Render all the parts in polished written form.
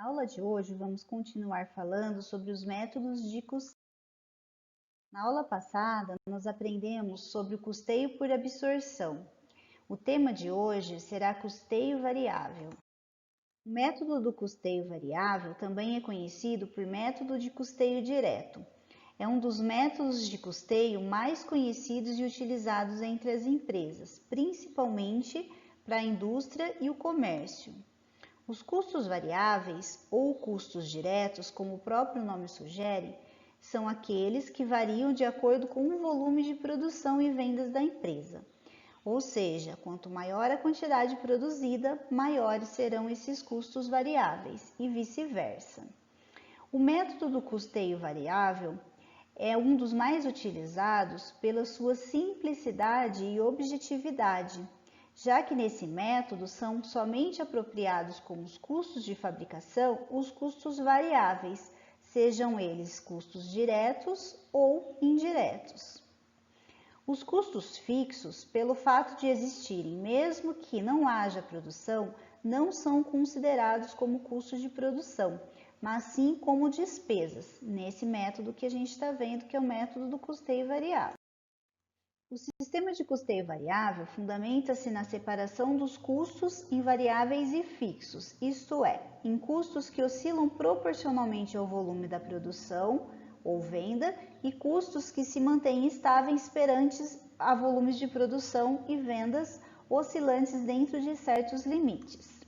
Na aula de hoje, vamos continuar falando sobre os métodos de custeio. Na aula passada, nós aprendemos sobre o custeio por absorção. O tema de hoje será custeio variável. O método do custeio variável também é conhecido por método de custeio direto. É um dos métodos de custeio mais conhecidos e utilizados entre as empresas, principalmente para a indústria e o comércio. Os custos variáveis ou custos diretos, como o próprio nome sugere, são aqueles que variam de acordo com o volume de produção e vendas da empresa. Ou seja, quanto maior a quantidade produzida, maiores serão esses custos variáveis e vice-versa. O método do custeio variável é um dos mais utilizados pela sua simplicidade e objetividade, já que nesse método são somente apropriados como os custos de fabricação os custos variáveis, sejam eles custos diretos ou indiretos. Os custos fixos, pelo fato de existirem mesmo que não haja produção, não são considerados como custos de produção, mas sim como despesas, nesse método que a gente está vendo, que é o método do custeio variável. O sistema de custeio variável fundamenta-se na separação dos custos em variáveis e fixos, isto é, em custos que oscilam proporcionalmente ao volume da produção ou venda e custos que se mantêm estáveis perantes a volumes de produção e vendas oscilantes dentro de certos limites.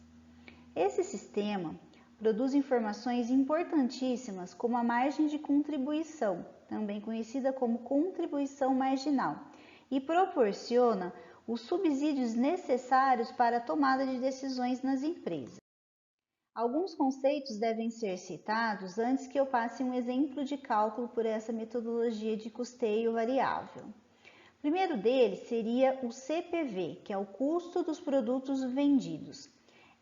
Esse sistema produz informações importantíssimas como a margem de contribuição, também conhecida como contribuição marginal, e proporciona os subsídios necessários para a tomada de decisões nas empresas. Alguns conceitos devem ser citados antes que eu passe um exemplo de cálculo por essa metodologia de custeio variável. O primeiro deles seria o CPV, que é o custo dos produtos vendidos.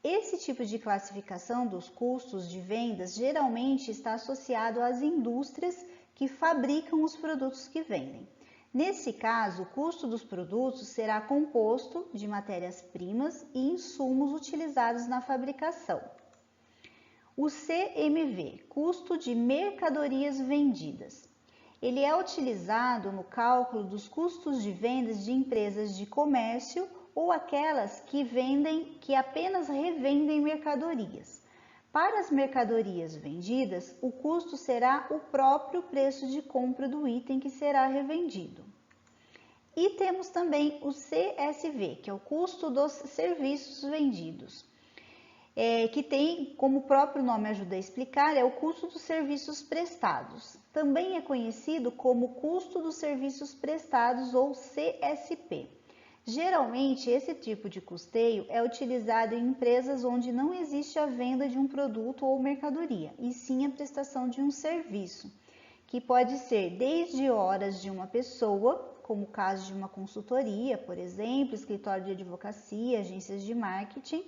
Esse tipo de classificação dos custos de vendas geralmente está associado às indústrias que fabricam os produtos que vendem. Nesse caso, o custo dos produtos será composto de matérias-primas e insumos utilizados na fabricação. O CMV, custo de mercadorias vendidas. Ele é utilizado no cálculo dos custos de vendas de empresas de comércio ou aquelas que apenas revendem mercadorias. Para as mercadorias vendidas, o custo será o próprio preço de compra do item que será revendido. E temos também o CSV, que é o custo dos serviços vendidos, que tem, como o próprio nome ajuda a explicar, é o custo dos serviços prestados. Também é conhecido como custo dos serviços prestados ou CSP. Geralmente, esse tipo de custeio é utilizado em empresas onde não existe a venda de um produto ou mercadoria, e sim a prestação de um serviço, que pode ser desde horas de uma pessoa, como o caso de uma consultoria, por exemplo, escritório de advocacia, agências de marketing,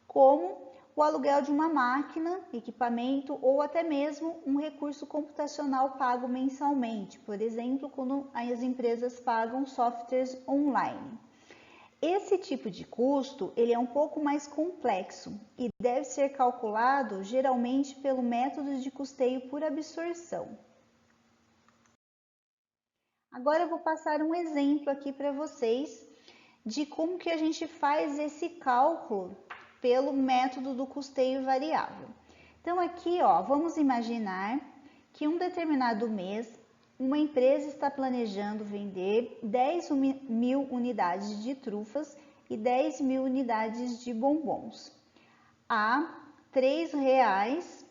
como o aluguel de uma máquina, equipamento ou até mesmo um recurso computacional pago mensalmente, por exemplo, quando as empresas pagam softwares online. Esse tipo de custo ele é um pouco mais complexo e deve ser calculado geralmente pelo método de custeio por absorção. Agora eu vou passar um exemplo aqui para vocês de como que a gente faz esse cálculo pelo método do custeio variável. Então aqui, vamos imaginar que um determinado mês uma empresa está planejando vender 10.000 unidades de trufas e 10.000 unidades de bombons a R$ 3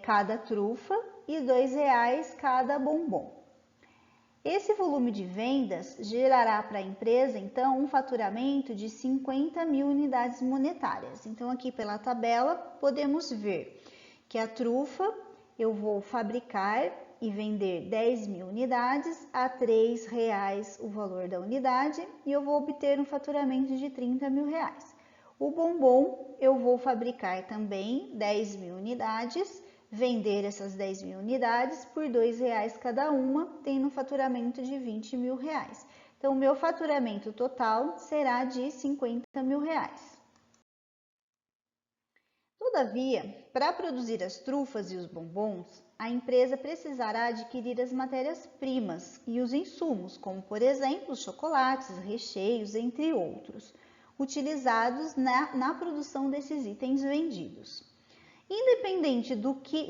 cada trufa e R$ 2 cada bombom. Esse volume de vendas gerará para a empresa, então, um faturamento de 50.000 unidades monetárias. Então, aqui pela tabela, podemos ver que a trufa eu vou fabricar e vender 10.000 unidades a R$ 3 o valor da unidade e eu vou obter um faturamento de R$ 30.000. O bombom eu vou fabricar também 10.000 unidades, vender essas 10.000 unidades por R$ 2 cada uma, tendo um faturamento de R$ 20.000. Então, o meu faturamento total será de R$ 50.000. Todavia, para produzir as trufas e os bombons, a empresa precisará adquirir as matérias-primas e os insumos, como por exemplo os chocolates, recheios, entre outros, utilizados na produção desses itens vendidos. Independente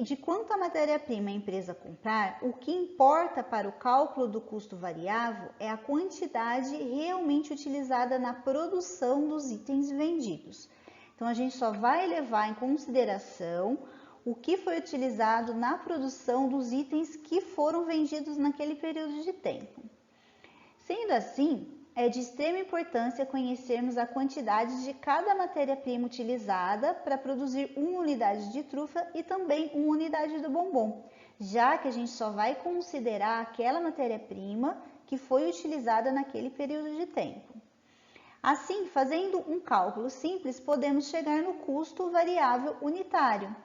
de quanta matéria-prima a empresa comprar, o que importa para o cálculo do custo variável é a quantidade realmente utilizada na produção dos itens vendidos. Então, a gente só vai levar em consideração o que foi utilizado na produção dos itens que foram vendidos naquele período de tempo. Sendo assim, é de extrema importância conhecermos a quantidade de cada matéria-prima utilizada para produzir uma unidade de trufa e também uma unidade do bombom, já que a gente só vai considerar aquela matéria-prima que foi utilizada naquele período de tempo. Assim, fazendo um cálculo simples, podemos chegar no custo variável unitário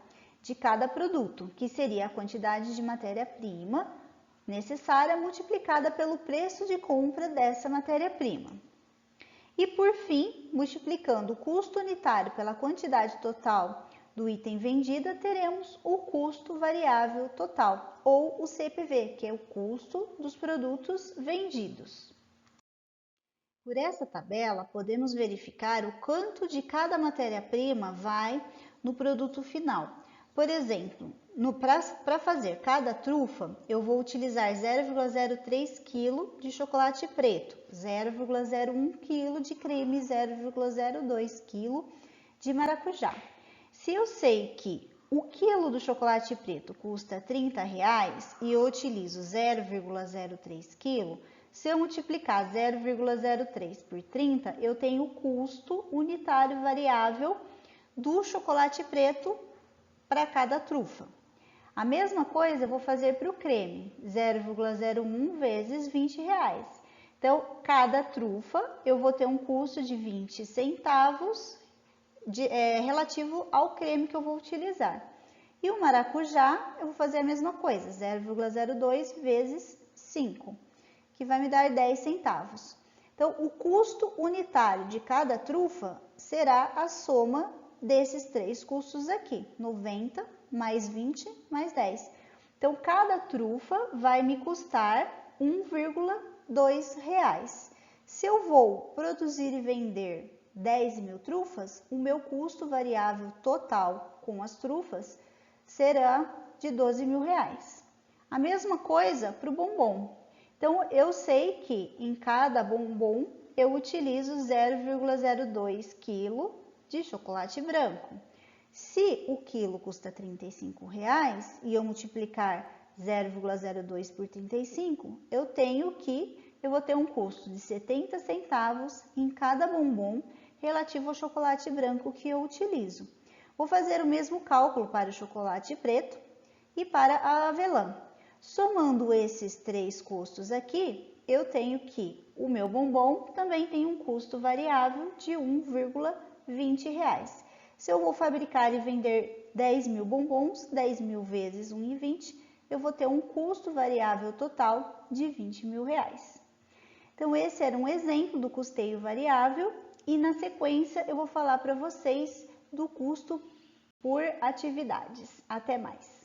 de cada produto, que seria a quantidade de matéria-prima necessária multiplicada pelo preço de compra dessa matéria-prima. E por fim, multiplicando o custo unitário pela quantidade total do item vendida, teremos o custo variável total, ou o CPV, que é o custo dos produtos vendidos. Por essa tabela, podemos verificar o quanto de cada matéria-prima vai no produto final. Por exemplo, para fazer cada trufa, eu vou utilizar 0,03 kg de chocolate preto, 0,01 kg de creme, 0,02 kg de maracujá. Se eu sei que o quilo do chocolate preto custa R$30 e eu utilizo 0,03 kg, se eu multiplicar 0,03 por 30, eu tenho o custo unitário variável do chocolate preto para cada trufa. A mesma coisa eu vou fazer para o creme, 0,01 vezes R$20. Então, cada trufa eu vou ter um custo de 20 centavos relativo ao creme que eu vou utilizar. E o maracujá eu vou fazer a mesma coisa, 0,02 vezes 5, que vai me dar 10 centavos. Então, o custo unitário de cada trufa será a soma desses três custos aqui, 90 mais 20 mais 10. Então, cada trufa vai me custar R$1,2. Se eu vou produzir e vender 10.000 trufas, o meu custo variável total com as trufas será de R$12.000. A mesma coisa para o bombom. Então, eu sei que em cada bombom eu utilizo 0,02 kg de chocolate branco. Se o quilo custa R$35 e eu multiplicar 0,02 por 35, eu vou ter um custo de 70 centavos em cada bombom relativo ao chocolate branco que eu utilizo. Vou fazer o mesmo cálculo para o chocolate preto e para a avelã. Somando esses três custos aqui, eu tenho que o meu bombom também tem um custo variável de R$1,20. Se eu vou fabricar e vender 10.000 bombons, 10.000 vezes 1,20, eu vou ter um custo variável total de R$20.000. Então, esse era um exemplo do custeio variável e, na sequência, eu vou falar para vocês do custo por atividades. Até mais!